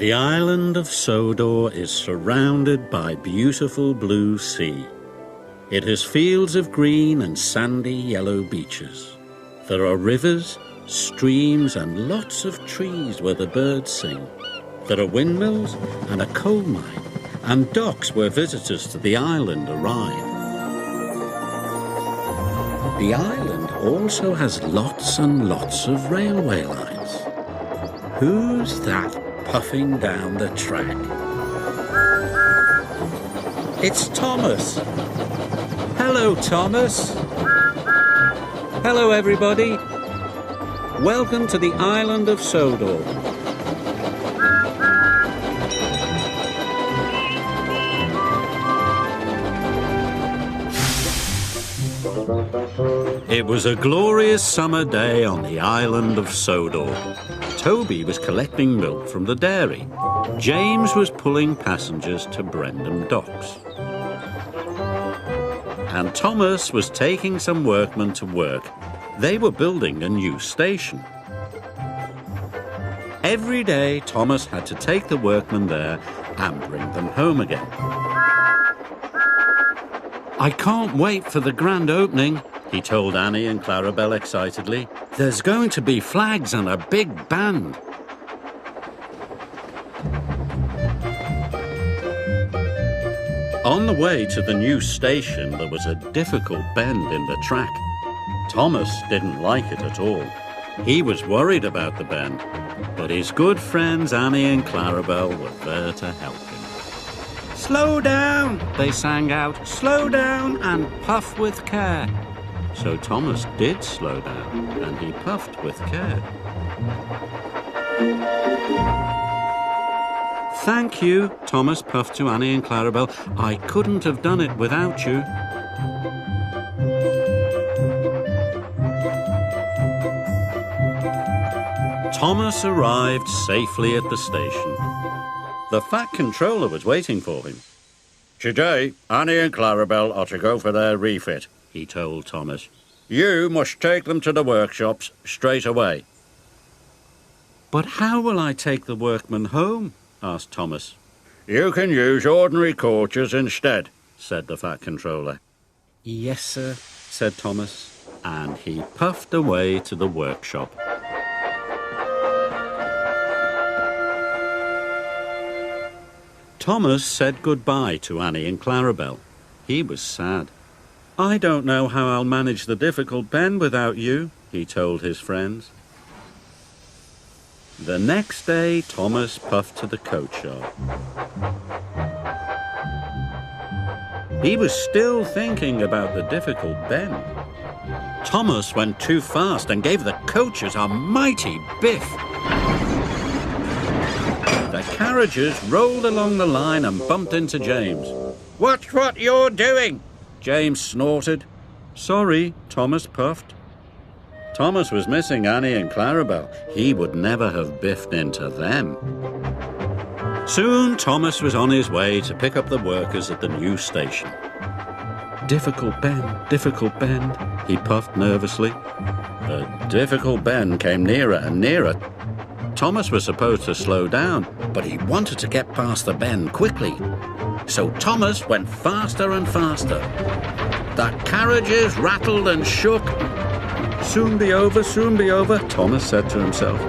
The island of Sodor is surrounded by beautiful blue sea. It has fields of green and sandy yellow beaches. There are rivers, streams and lots of trees where the birds sing. There are windmills and a coal mine and docks where visitors to the island arrive. The island also has lots and lots of railway lines. Who's that puffing down the track? It's Thomas. Hello, Thomas. Hello, everybody. Welcome to the island of Sodor. It was a glorious summer day on the island of Sodor. Toby was collecting milk from the dairy. James was pulling passengers to Brendam docks. And Thomas was taking some workmen to work. They were building a new station. Every day, Thomas had to take the workmen there and bring them home again. I can't wait for the grand opening, he told Annie and Clarabelle excitedly. There's going to be flags and a big band. On the way to the new station, there was a difficult bend in the track. Thomas didn't like it at all. He was worried about the bend, but his good friends Annie and Clarabelle were there to help him. Slow down, they sang out. Slow down and puff with care. So Thomas did slow down, and he puffed with care. Thank you, Thomas puffed to Annie and Clarabelle. I couldn't have done it without you. Thomas arrived safely at the station. The fat controller was waiting for him. Today, Annie and Clarabelle are to go for their refit, he told Thomas. You must take them to the workshops straight away. But how will I take the workmen home? Asked Thomas. You can use ordinary coaches instead, said the fat controller. Yes, sir, said Thomas, and he puffed away to the workshop. Thomas said goodbye to Annie and Clarabelle. He was sad. I don't know how I'll manage the difficult bend without you, he told his friends. The next day, Thomas puffed to the coach yard. He was still thinking about the difficult bend. Thomas went too fast and gave the coaches a mighty biff. The carriages rolled along the line and bumped into James. Watch what you're doing, James snorted. Sorry, Thomas puffed. Thomas was missing Annie and Clarabelle. He would never have biffed into them. Soon Thomas was on his way to pick up the workers at the new station. Difficult bend, he puffed nervously. The difficult bend came nearer and nearer. Thomas was supposed to slow down, but he wanted to get past the bend quickly. So Thomas went faster and faster. The carriages rattled and shook. Soon be over, Thomas said to himself.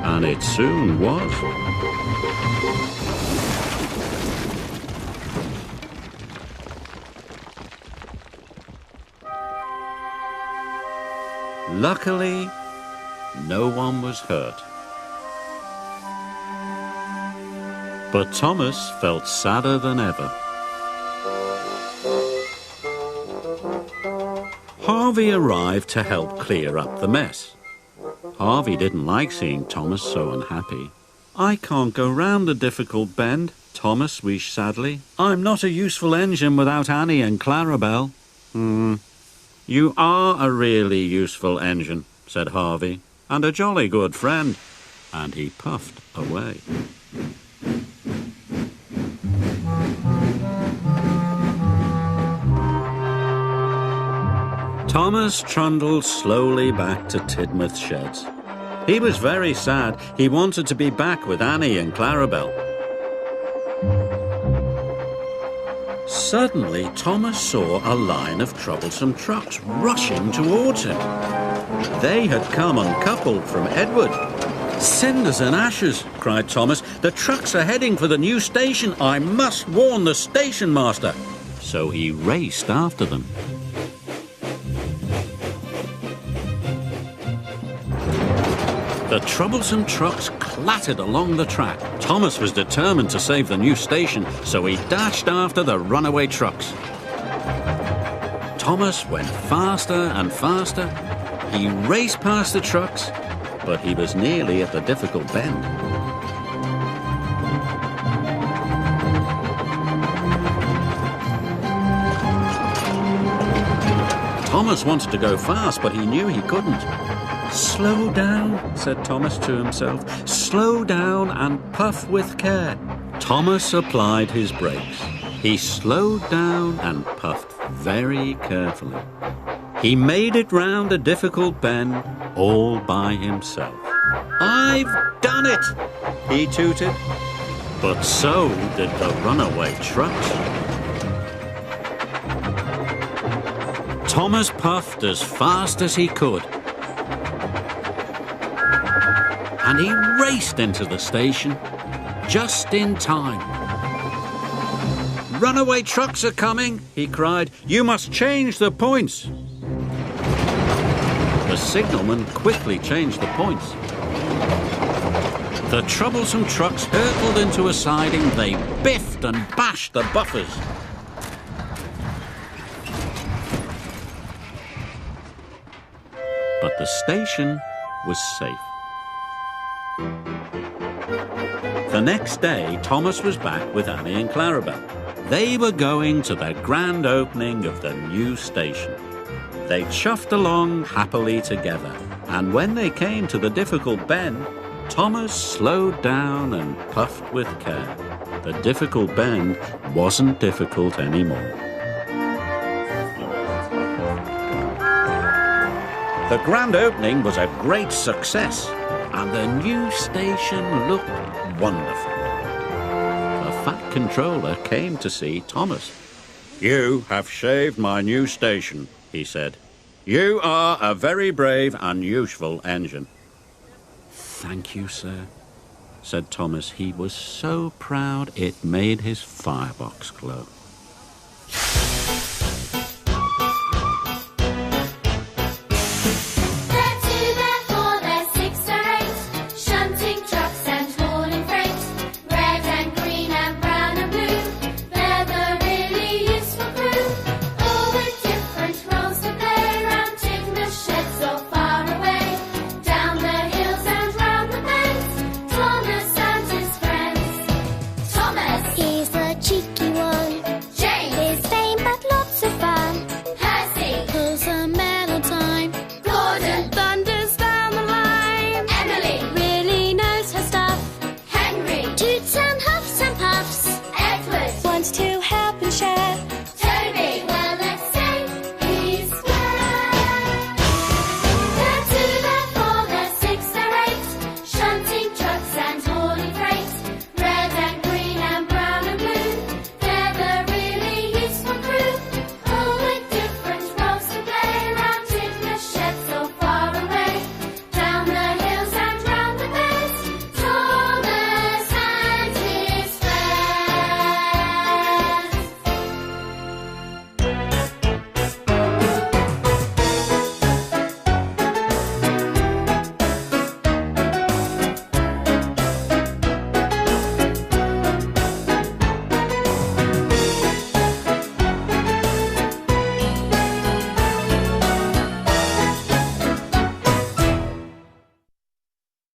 And it soon was. Luckily, no one was hurt. But Thomas felt sadder than ever. Harvey arrived to help clear up the mess. Harvey didn't like seeing Thomas so unhappy. I can't go round the difficult bend, Thomas wheezed sadly. I'm not a useful engine without Annie and Clarabelle. You are a really useful engine, said Harvey, and a jolly good friend. And he puffed away. Thomas trundled slowly back to Tidmouth Sheds. He was very sad. He wanted to be back with Annie and Clarabel. Suddenly, Thomas saw a line of troublesome trucks rushing towards him. They had come uncoupled from Edward. "Cinders and ashes," cried Thomas. "The trucks are heading for the new station. I must warn the station master." So he raced after them. The troublesome trucks clattered along the track. Thomas was determined to save the new station, so he dashed after the runaway trucks. Thomas went faster and faster. He raced past the trucks, but he was nearly at the difficult bend. Thomas wanted to go fast, but he knew he couldn't. "Slow down," said Thomas to himself. "Slow down and puff with care." Thomas applied his brakes. He slowed down and puffed very carefully. He made it round a difficult bend all by himself. "I've done it," he tooted. But so did the runaway trucks. Thomas puffed as fast as he could, and he raced into the station just in time. "Runaway trucks are coming," he cried. "You must change the points." The signalman quickly changed the points. The troublesome trucks hurtled into a siding. They biffed and bashed the buffers. But the station was safe. The next day, Thomas was back with Annie and Clarabel. They were going to the grand opening of the new station. They chuffed along happily together, and when they came to the difficult bend, Thomas slowed down and puffed with care. The difficult bend wasn't difficult anymore. The grand opening was a great success, and the new station looked wonderful. The fat controller came to see Thomas. "You have shaved my new station," he said. "You are a very brave and useful engine." "Thank you, sir," said Thomas. He was so proud it made his firebox glow.